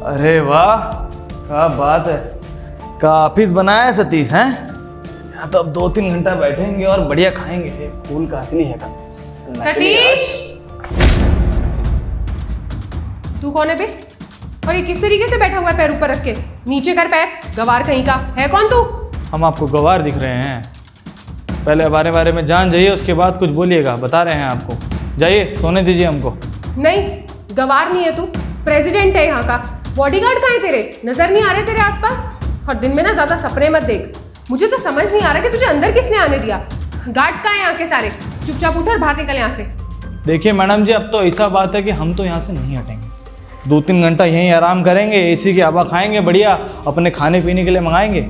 अरे वाह, क्या बात है। ऑफिस बनाया है सतीश हैं? यहाँ तो अब 2-3 घंटा बैठेंगे और बढ़िया खाएंगे। फूल का असली है का सतीश, तू कौन है बे? और ये किस तरीके से बैठा हुआ है पैर ऊपर रख के? नीचे कर पैर, गवार कहीं का। है कौन तू? हम आपको गवार दिख रहे हैं? पहले हमारे बारे में जान जाइए, उसके बाद कुछ बोलिएगा। बता रहे हैं आपको, जाइए सोने दीजिए हमको। नहीं, गवार नहीं है तू, प्रेसिडेंट है यहाँ का। बॉडीगार्ड कहाँ है तेरे? नजर नहीं आ रहे तेरे आसपास? और दिन में ना ज्यादा सपने मत देख। मुझे तो समझ नहीं आ रहा कि तुझे अंदर किसने आने दिया। गार्ड्स कहाँ हैं यहाँ के सारे? चुपचाप उठ और भाग निकल यहाँ से। देखिए मैडम जी, अब तो ऐसा बात है कि हम तो यहाँ से नहीं हटेंगे। 2-3 घंटा यहीं आराम करेंगे, एसी की हवा खाएंगे, बढ़िया अपने खाने पीने के लिए मंगाएंगे।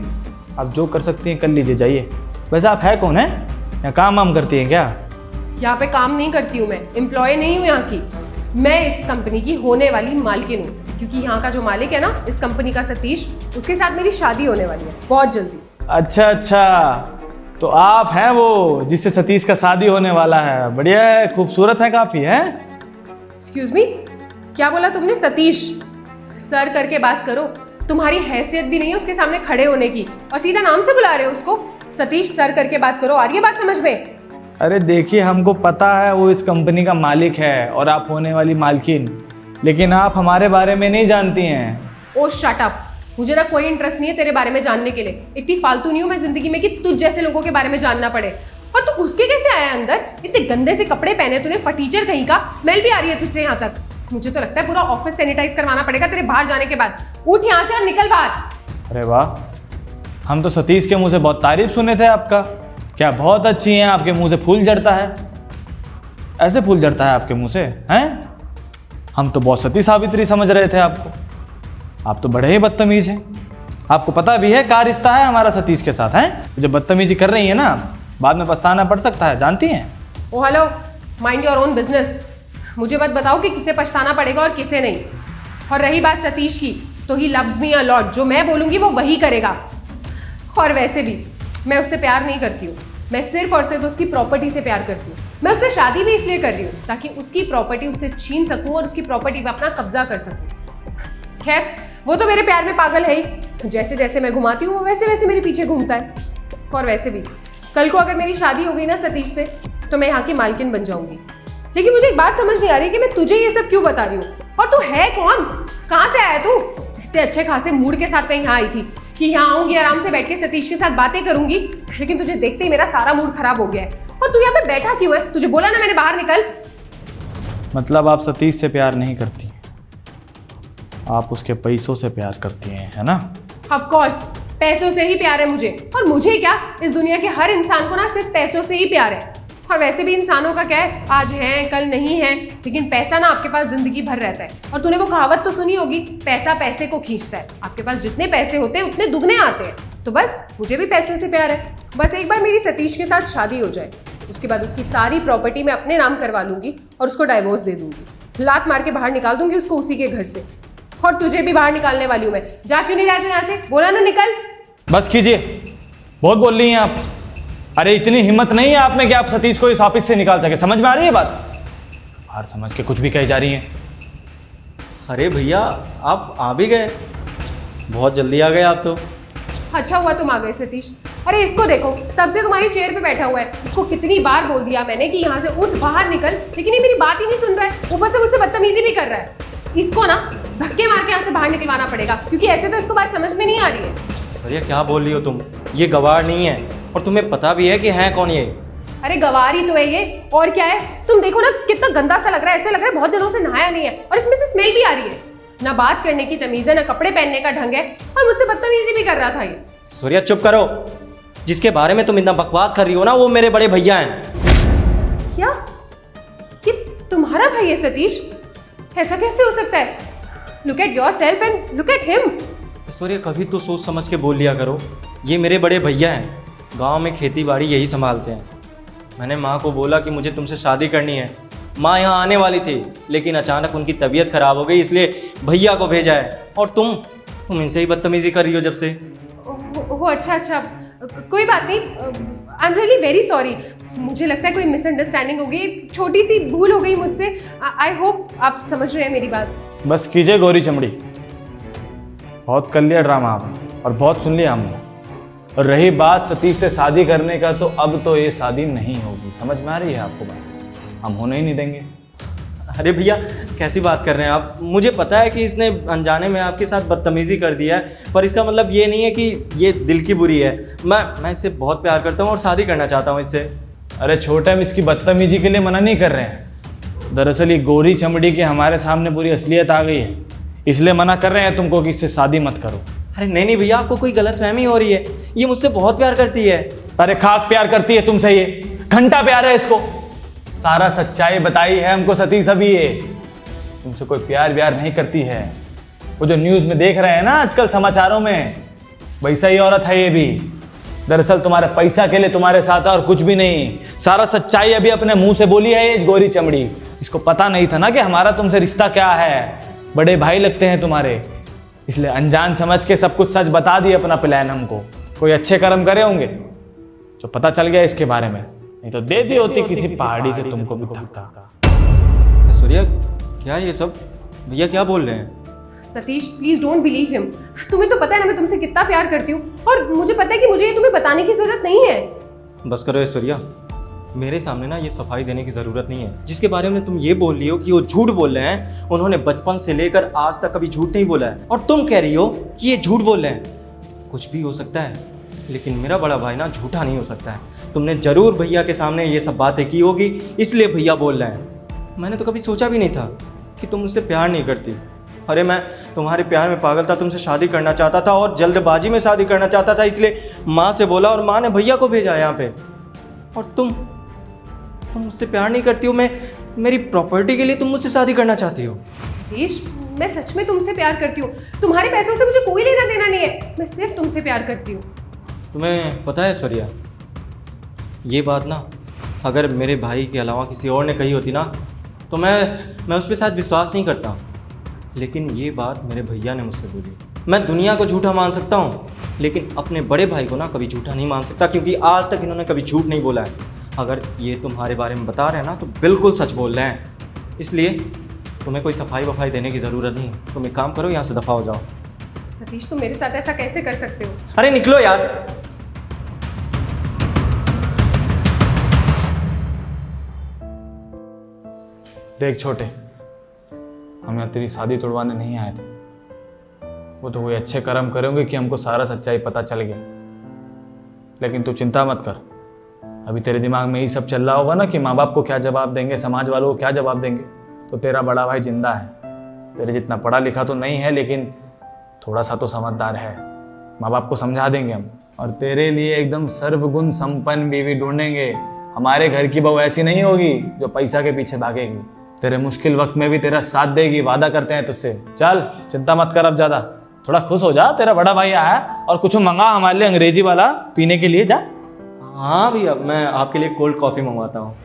आप जो कर सकती हैं कर लीजिए, जाइए। वैसे आप है कौन है? या काम वाम करती हैं क्या? यहाँ पे काम नहीं करती हूँ मैं, एम्प्लॉय नहीं हूँ यहाँ की। मैं इस कंपनी की होने वाली मालकिन हूँ, क्योंकि यहाँ का जो मालिक है ना इस कंपनी का, सतीश, उसके साथ मेरी शादी होने वाली है बहुत जल्दी। अच्छा अच्छा, तो आप हैं वो जिससे सतीश का शादी होने वाला है। बढ़िया है, खूबसूरत है काफ़ी, है? एक्सक्यूज मी, क्या बोला तुमने? सतीश सर करके बात करो। तुम्हारी हैसियत भी नहीं है उसके सामने खड़े होने की, और सीधा नाम से बुला रहे हो उसको। सतीश सर करके बात करो। आ रही है बात समझ में? अरे देखिए, हमको पता है वो इस कंपनी का मालिक है और आप होने वाली मालकिन, लेकिन आप हमारे बारे में नहीं जानती हैं। ओ शट अप, मुझे ना कोई इंटरेस्ट नहीं है तेरे बारे में जानने के लिए। इतनी फालतू नहीं हूँ मैं जिंदगी में कि तुझ जैसे लोगों के बारे में जानना पड़े। और तू घुस के कैसे आया अंदर? इतने गंदे से कपड़े पहने तूने, फटीचर कहीं का। स्मेल भी आ रही है तुझसे यहाँ तक। मुझे तो लगता है पूरा ऑफिस सैनिटाइज करवाना पड़ेगा तेरे बाहर जाने के बाद। उठ यहाँ से और निकल बाहर। अरे वाह, हम तो सतीश के मुंह से बहुत तारीफ सुने थे आपका। क्या बहुत अच्छी हैं, आपके मुंह से फूल झड़ता है। ऐसे फूल झड़ता है आपके मुंह से, हैं? हम तो बहुत सती सावित्री समझ रहे थे आपको। आप तो बड़े ही बदतमीज हैं। आपको पता भी है क्या रिश्ता है हमारा सतीश के साथ, हैं? जब बदतमीजी कर रही है ना, बाद में पछताना पड़ सकता है, जानती हैं? Oh hello, mind your own business. मुझे मत बताओ कि किसे पछताना पड़ेगा और किसे नहीं। और रही बात सतीश की, तो he loves me a lot. जो मैं बोलूँगी वो वही करेगा। और वैसे भी मैं उससे प्यार नहीं करती हूँ, मैं सिर्फ और सिर्फ उसकी प्रॉपर्टी से प्यार करती हूँ। मैं उससे शादी भी इसलिए कर रही हूँ ताकि उसकी प्रॉपर्टी उससे छीन सकूँ और उसकी प्रॉपर्टी पे अपना कब्जा कर सकूँ। खैर, वो तो मेरे प्यार में पागल है ही। जैसे जैसे मैं घुमाती हूँ वो वैसे वैसे मेरे पीछे घूमता है। और वैसे भी कल को अगर मेरी शादी हो गई ना सतीश से, तो मैं यहाँ की मालकिन बन जाऊंगी। लेकिन मुझे एक बात समझ नहीं आ रही कि मैं तुझे ये सब क्यों बता रही हूँ। और तू है कौन? कहाँ से आया तू? इतने अच्छे खासे मूड के साथ मैं यहाँ आई थी कि यहाँ आऊंगी, आराम से बैठ के सतीश के साथ बातें करूंगी, लेकिन तुझे देखते ही मेरा सारा मूड खराब हो गया है। और तू यहाँ पे बैठा क्यों है? तुझे बोला ना मैंने बाहर निकल। मतलब आप सतीश से प्यार नहीं करती, आप उसके पैसों से प्यार करती हैं, है ना? ऑफ कोर्स, पैसों से ही प्यार है मुझे। और मुझे क्या, इस दुनिया के हर इंसान को ना सिर्फ पैसों से ही प्यार है। और वैसे भी इंसानों का क्या है, आज है कल नहीं है, लेकिन पैसा ना आपके पास जिंदगी भर रहता है। और तूने वो कहावत तो सुनी होगी, पैसा पैसे को खींचता है। आपके पास जितने पैसे होते हैं उतने दुगने आते हैं। तो बस मुझे भी पैसों से प्यार है। बस एक बार मेरी सतीश के साथ शादी हो जाए, उसके बाद उसकी सारी प्रॉपर्टी मैं अपने नाम करवा लूंगी और उसको डाइवोर्स दे दूंगी। लात मार के बाहर निकाल दूंगी उसको उसी के घर से। और तुझे भी बाहर निकालने वाली हूँ मैं। जा क्यों नहीं जाती यहाँ से? बोला ना निकल। बस कीजिए, बहुत बोल रही हैं आप। अरे इतनी हिम्मत नहीं है आप में कि आप सतीश को इस ऑफिस से निकाल सके। समझ में आ रही है बात? बाहर समझ के कुछ भी कही जा रही हैं। अरे भैया, आप आ भी गए? बहुत जल्दी आ गए आप तो। अच्छा हुआ तुम आ गए सतीश। अरे इसको देखो, तब से तुम्हारी चेयर पे बैठा हुआ है। इसको कितनी बार बोल दिया मैंने कि यहाँ से उठ, बाहर निकल, लेकिन ये मेरी बात ही नहीं सुन रहा है। ऊपर से मुझसे बदतमीजी भी कर रहा है। इसको ना धक्के मार के यहाँ से बाहर निकलवाना पड़ेगा, क्योंकि ऐसे तो इसको बात समझ में नहीं आ रही है। सरिया क्या बोल रही हो तुम? ये गवार नहीं है, और तुम्हें पता भी है कि है कौन ये? अरे गवार ही तो है ये, और क्या है? तुम देखो ना कितना गंदा सा लग रहा है। ऐसे लग रहा है बहुत दिनों से नहाया नहीं है, और इसमें से स्मेल भी आ रही है। ना बात करने की तमीज है, ना कपड़े पहनने का ढंग है, और मुझसे बदतमीजी भी कर रहा था ये। सूर्या चुप करो। जिसके बारे में तुम इतना बकवास कर रही हो ना, वो मेरे बड़े भैया हैं। क्या? ये तुम्हारा भाई है सतीश? ऐसा कैसे हो सकता है? Look at yourself and look at him. Surya कभी तो सोच समझ के बोल लिया करो। ये मेरे बड़े भैया हैं, गांव में खेती बाड़ी यही संभालते हैं। मैंने माँ को बोला कि मुझे तुमसे शादी करनी है। माँ यहाँ आने वाली थी, लेकिन अचानक उनकी तबीयत खराब हो गई, इसलिए भैया को भेजा है। और तुम इनसे ही बदतमीजी कर रही हो जब से। ओह अच्छा, कोई बात नहीं। I am really very sorry. मुझे लगता है कोई मिसअंडरस्टैंडिंग हो गई, छोटी सी भूल हो गई मुझसे। आई होप आप समझ रहे हैं मेरी बात। बस कीजिए गौरी चमड़ी, बहुत कर लिया ड्रामा आपने और बहुत सुन लिया हमने। और रही बात सतीश से शादी करने का, तो अब तो ये शादी नहीं होगी। समझ में आ रही है आपको बात? हम होने ही नहीं देंगे। अरे भैया कैसी बात कर रहे हैं आप? मुझे पता है कि इसने अनजाने में आपके साथ बदतमीज़ी कर दिया है, पर इसका मतलब ये नहीं है कि ये दिल की बुरी है। मैं इससे बहुत प्यार करता हूँ और शादी करना चाहता हूँ इससे। अरे छोटे, हम इसकी बदतमीजी के लिए मना नहीं कर रहे हैं। दरअसल ये गोरी चमड़ी की हमारे सामने पूरी असलियत आ गई है, इसलिए मना कर रहे हैं तुमको कि इससे शादी मत करो। अरे नहीं भैया, आपको कोई गलतफहमी हो रही है। ये मुझसे बहुत प्यार करती है। अरे खाक प्यार करती है तुमसे, ये घंटा प्यार है इसको। सारा सच्चाई बताई है हमको सतीश अभी। ये तुमसे कोई प्यार व्यार नहीं करती है। वो जो न्यूज़ में देख रहे हैं ना आजकल समाचारों में, वैसा ही औरत है ये भी। दरअसल तुम्हारे पैसा के लिए तुम्हारे साथ और कुछ भी नहीं। सारा सच्चाई अभी अपने मुंह से बोली है ये गोरी चमड़ी। इसको पता नहीं था ना कि हमारा तुमसे रिश्ता क्या है। बड़े भाई लगते हैं तुम्हारे, इसलिए अनजान समझ के सब कुछ सच बता दिए अपना प्लान हमको। कोई अच्छे कर्म करे होंगे जो पता चल गया इसके बारे में, नहीं तो दे दी होती किसी पहाड़ी से तुमको भी धक्का। ऐश्वर्या क्या ये सब? भैया क्या बोल रहे हैं? Satish please don't believe him. तुम्हें तो पता है ना मैं तुमसे कितना प्यार करती हूँ, और मुझे पता है कि मुझे ये तुम्हें बताने की जरूरत नहीं है। बस करो ऐश्वर्या, मेरे सामने ना ये सफाई देने की ज़रूरत नहीं है। जिसके बारे में तुम ये बोल रही हो कि वो झूठ बोल रहे हैं, उन्होंने बचपन से लेकर आज तक कभी झूठ नहीं बोला है, और तुम कह रही हो कि ये झूठ बोल रहे हैं। कुछ भी हो सकता है, लेकिन मेरा बड़ा भाई ना झूठा नहीं हो सकता है। तुमने ज़रूर भैया के सामने ये सब बातें की होगी, इसलिए भैया बोल रहे हैं। मैंने तो कभी सोचा भी नहीं था कि तुम मुझसे प्यार नहीं करती। अरे मैं तुम्हारे प्यार में पागल था, तुमसे शादी करना चाहता था और जल्दबाजी में शादी करना चाहता था, इसलिए माँ से बोला और माँ ने भैया को भेजा यहाँ पे। और तुम मुझसे प्यार नहीं करती हो। मेरी प्रॉपर्टी के लिए तुम मुझसे शादी करना चाहती हो। सतीश मैं सच में तुमसे प्यार करती हूँ। तुम्हारे पैसों से मुझे कोई लेना देना नहीं है। मैं सिर्फ तुमसे प्यार करती हूँ। तुम्हें पता है ऐश्वर्या, ये बात ना अगर मेरे भाई के अलावा किसी और ने कही होती ना, तो मैं उस पर शायद विश्वास नहीं करता। लेकिन ये बात मेरे भैया ने मुझसे बोली। मैं दुनिया को झूठा मान सकता हूँ, लेकिन अपने बड़े भाई को ना कभी झूठा नहीं मान सकता, क्योंकि आज तक इन्होंने कभी झूठ नहीं बोला है। अगर ये तुम्हारे बारे में बता रहे हैं ना, तो बिल्कुल सच बोल रहे हैं। इसलिए तुम्हें कोई सफाई वफाई देने की ज़रूरत नहीं। तुम एक काम करो, यहाँ से दफ़ा हो जाओ। सतीश तुम मेरे साथ ऐसा कैसे कर सकते हो? अरे निकलो यार। देख छोटे, हम यहाँ तेरी शादी तोड़वाने नहीं आए थे। वो तो कोई अच्छे कर्म करेंगे कि हमको सारा सच्चाई पता चल गया। लेकिन तू चिंता मत कर, अभी तेरे दिमाग में यही सब चल रहा होगा ना कि माँ बाप को क्या जवाब देंगे, समाज वालों को क्या जवाब देंगे। तो तेरा बड़ा भाई जिंदा है। तेरे जितना पढ़ा लिखा तो नहीं है, लेकिन थोड़ा सा तो समझदार है। माँ बाप को समझा देंगे हम, और तेरे लिए एकदम सर्वगुण संपन्न बीवी ढूंढेंगे। हमारे घर की बहू ऐसी नहीं होगी जो पैसा के पीछे भागेगी। तेरे मुश्किल वक्त में भी तेरा साथ देगी, वादा करते हैं तुझसे। चल चिंता मत कर अब ज़्यादा, थोड़ा खुश हो जा। तेरा बड़ा भाई आया है, और कुछ मंगा हमारे लिए अंग्रेजी वाला पीने के लिए। जा। हाँ भैया, मैं आपके लिए कोल्ड कॉफ़ी मंगवाता हूँ।